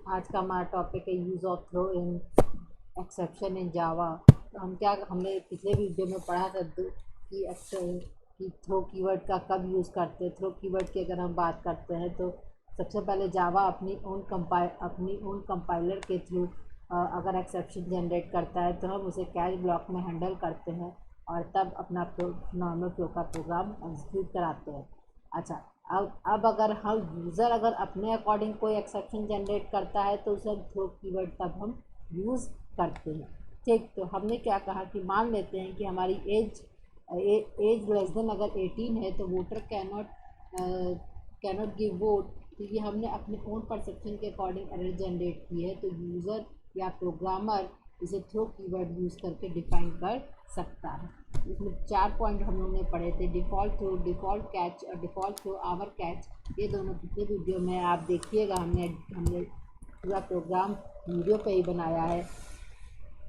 आज का हमारा टॉपिक है use of throw in exception in Java. तो हमने पिछले वीडियो में पढ़ा था कि थ्रो कीवर्ड का कब यूज़ करते हैं। थ्रो कीवर्ड की अगर हम बात करते हैं तो सबसे पहले जावा अपनी ओन कंपाइलर के थ्रू अगर एक्सेप्शन जनरेट करता है तो हम उसे कैच ब्लॉक में हैंडल करते हैं और तब अपना नॉर्मल फ्लो का प्रोग्राम एग्जीक्यूट कराते हैं। अच्छा, अब अगर हम यूज़र अगर अपने अकॉर्डिंग कोई एक्सेप्शन जनरेट करता है तो उसे थ्रो कीवर्ड तब हम यूज़ करते हैं। ठीक, तो हमने क्या कहा कि मान लेते हैं कि हमारी एज लेस देन अगर 18 है तो वोटर कैनॉट गिव वोट। तो ये हमने अपने ओन परसेप्शन के अकॉर्डिंग एरर जनरेट की है, तो यूज़र या प्रोग्रामर इसे थ्रो कीवर्ड यूज़ करके डिफाइन कर सकता है। इसमें 4 पॉइंट हम लोगों ने पढ़े थे, डिफ़ॉल्ट थ्रो, डिफ़ॉल्ट कैच और डिफ़ॉल्ट थ्रो आवर कैच। ये दोनों पिछले वीडियो में आप देखिएगा, हमने पूरा प्रोग्राम वीडियो पे ही बनाया है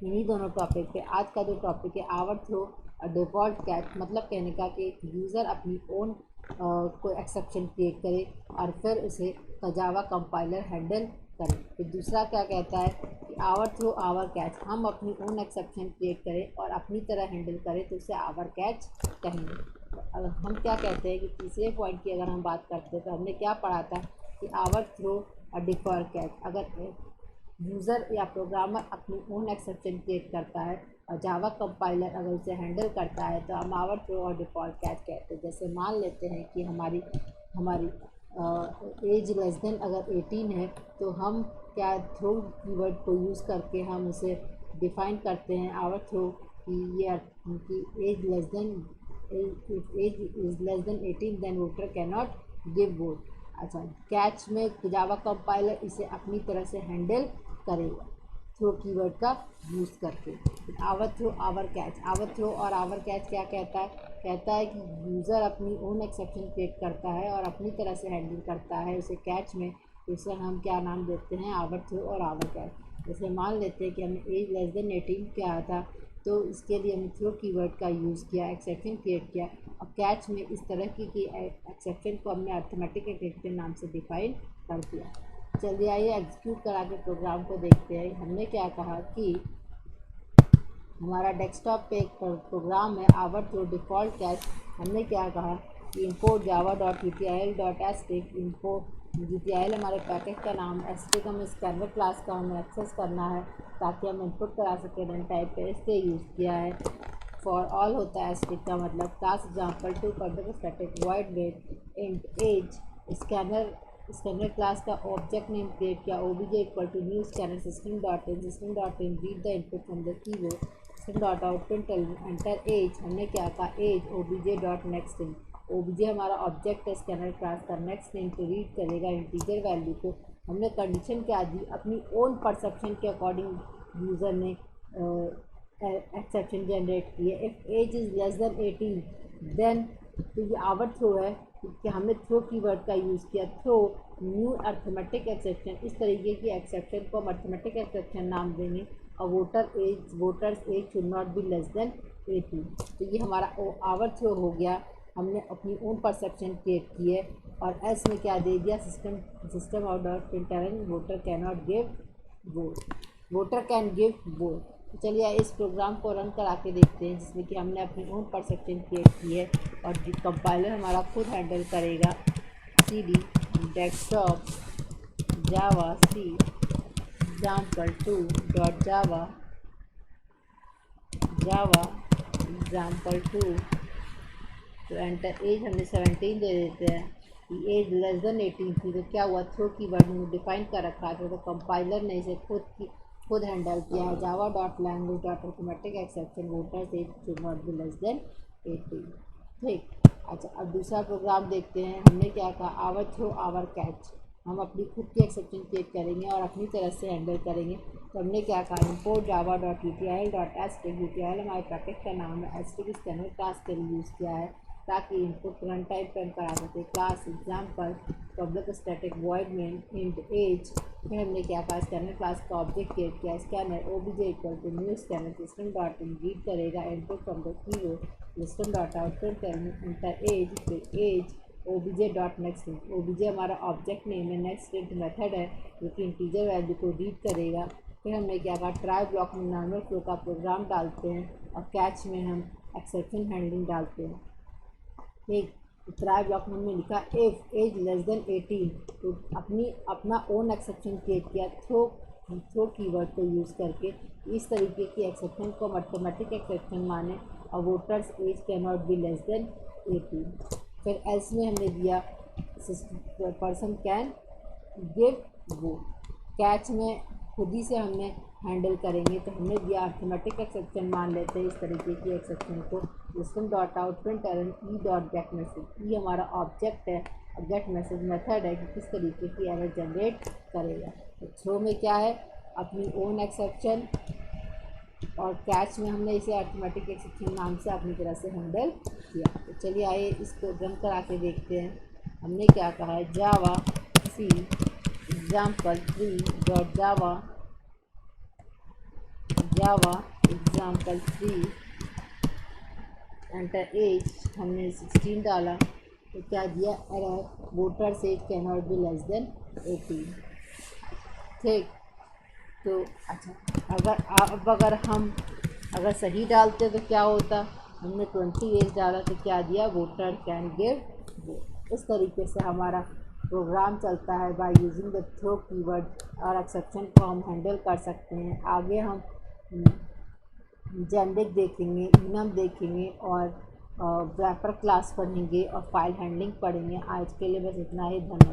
इन्हीं दोनों टॉपिक पे। आज का जो टॉपिक है आवर थ्रो और डिफ़ॉल्ट कैच, मतलब कहने का कि यूज़र अपनी ओन कोई एक्सेप्शन क्रिएट करे और फिर उसे जावा कंपाइलर हैंडल करे। फिर दूसरा क्या कहता है कि आवर थ्रो आवर कैच, हम अपनी ओन एक्सेप्शन क्रिएट करें और अपनी तरह हैंडल करें तो उसे आवर कैच कहेंगे। तो अगर हम क्या कहते हैं कि तीसरे पॉइंट की अगर हम बात करते हैं तो हमने क्या पढ़ा था कि आवर थ्रो और डिफ़ॉल्ट कैच, अगर यूज़र या प्रोग्रामर अपनी ओन एक्सेप्शन क्रिएट करता है और जावा कंपाइलर अगर उसे हैंडल करता है तो हम आवर थ्रो और डिफ़ॉल्ट कैच कहते हैं। जैसे मान लेते हैं कि हमारी एज लेस देन अगर 18 है तो हम क्या थ्रो कीवर्ड को यूज़ करके हम उसे डिफ़ाइन करते हैं आवर थ्रो कि ये उनकी age is less than 18 then voter cannot give vote. अच्छा, कैच में जावा कंपाइलर इसे अपनी तरह से हैंडल करेगा थ्रो कीवर्ड का यूज़ करके। Our throw our catch, our throw और आवर कैच क्या कहता है कि यूज़र अपनी ओन एक्सेप्शन क्रिएट करता है और अपनी तरह से हैंडल करता है उसे कैच में। इसे हम क्या नाम देते हैं, आवर थ्रो और आवर कैच। जैसे मान लेते हैं कि हमने एज लेस देन 18 किया था तो इसके लिए हमने थ्रो कीवर्ड का यूज़ किया, एक्सेप्शन क्रिएट किया और कैच में इस तरह की एक्सेप्शन को हमने अर्थमेटिक एक्सेप्शन नाम से डिफाइन कर दिया। चलिए आइए एग्जीक्यूट करा के प्रोग्राम को देखते हैं। हमने क्या कहा कि हमारा डेस्कटॉप पे एक प्रोग्राम है आवर थ्रो डिफ़ॉल्ट कैच। हमने क्या कहा कि import Java dot UTIL dot asterisk, इनको यूटीआईएल हमारे पैकेज का नाम, एस्ट्रिक हमें स्कैनर क्लास का हमें एक्सेस करना है ताकि हम इनपुट करा सकें। रन टाइप पे इससे यूज़ किया है। फॉर ऑल होता है एस्ट्रिक का मतलब class example two public static void main int age. Scanner class का ऑब्जेक्ट नेम क्रिएट किया, OBJ equal to new scanner system dot in read the input from the keyboard system dot out enter age. हमने क्या कहा age OBJ dot next int, OBJ हमारा object है scanner class का, next int तो read करेगा integer value को। हमने कंडीशन क्या दी, अपनी ओन परसेप्शन के अकॉर्डिंग यूज़र ने एक्सेप्शन जनरेट की है। If age is less than 18 then, तो ये आवर थ्रो है कि हमने थ्रो कीवर्ड का यूज़ किया। थ्रो न्यू अर्थमेटिक एक्सेप्शन, इस तरीके की एक्सेप्शन को हम अर्थमेटिक एक्सेप्शन नाम देंगे और voters age should not be less than 18। तो ये हमारा आवर थ्रो हो गया, हमने अपनी ओन परसेप्शन क्रिएट की है। और एस में क्या दे दिया, system out dot println voter can not give vote, voter can give vote. तो चलिए इस प्रोग्राम को रन करा के देखते हैं जिसमें कि हमने अपनी ओन परसेप्शन क्रिएट की है और कंपाइलर हमारा खुद हैंडल करेगा। cd डेस्कटॉप जावा सी example2 डॉट जावा example2। तो एंटर एज हमने 17 दे देते हैं कि एज लेस देन 18 थी। तो क्या हुआ, थ्रो की वर्ड में डिफाइन कर रखा था तो कंपाइलर ने इसे खुद हैंडल किया है। Java dot language dot automatic exception voters age should not be less than 18। ठीक, अच्छा अब दूसरा प्रोग्राम देखते हैं। हमने क्या कहा, आवर थ्रो आवर कैच, हम अपनी खुद की एक्सेप्शन क्रिएट करेंगे और अपनी तरह से हैंडल करेंगे। तो हमने क्या कहा, import Java dot UTIL dot asterisk, UTIL हमारे पैकेज का नाम है, एस्ट्रिक स्कैनर क्लास के लिए यूज़ किया है ताकि इनपुट रन टाइप पर करा सके। Class example public static void main int age. फिर हमने क्या कहा, स्कैनर क्लास का ऑब्जेक्ट क्रिएट किया, scanner OBJ equal to new scanner system dot in read करेगा input from the keyboard system dot out enter age. फिर age obj.next हमारा object name है, नेक्स्ट मेथड है जो कि इंटीजर वैल्यू को रीड करेगा। फिर हमने क्या कहा, ट्राई ब्लॉक में नॉर्मल फ्लो का प्रोग्राम डालते हैं और कैच में हम एक्सेप्शन हैंडलिंग डालते हैं। ठीक, ट्राई ब्लॉक में हमने लिखा इफ एज लेस देन 18, तो अपना ओन एक्सेप्शन क्रिएट किया थ्रो कीवर्ड को यूज़ करके। इस तरीके की एक्सेप्शन को मैथमेटिक एक्सेप्शन माने और voters age can not be less than 18। फिर एल्स में हमने दिया person can give vote. Catch में खुद ही से हमने हैंडल करेंगे, तो हमने दिया अर्थमेटिक एक्सेप्शन मान लेते हैं इस तरीके की एक्सेप्शन को। System dot out print e dot get message, e हमारा ऑब्जेक्ट है और गेट मैसेज मेथड है कि किस तरीके की एरर जनरेट करेगा। तो थ्रो में क्या है, अपनी ओन एक्सेप्शन, और कैच में हमने इसे अर्थमेटिक एक्सेप्शन नाम से अपनी तरह से हैंडल किया। तो चलिए आइए इसको रन करा के देखते हैं। हमने क्या कहा है, Java C example3 dot Java example3 enter age हमने 16 डाला, तो क्या दिया, error voters age can not be less than 18। ठीक, तो अच्छा अगर हम सही डालते तो क्या होता, हमने 20 एज डाला तो क्या दिया, वोटर कैन गिव वोट। इस तरीके से हमारा प्रोग्राम चलता है by using the throw keyword, और एक्सेप्शन को हम हैंडल कर सकते हैं। आगे हम जेनेरिक देखेंगे, इनम देखेंगे और रैपर क्लास पढ़ेंगे और फाइल हैंडलिंग पढ़ेंगे। आज के लिए बस इतना ही, धन्यवाद।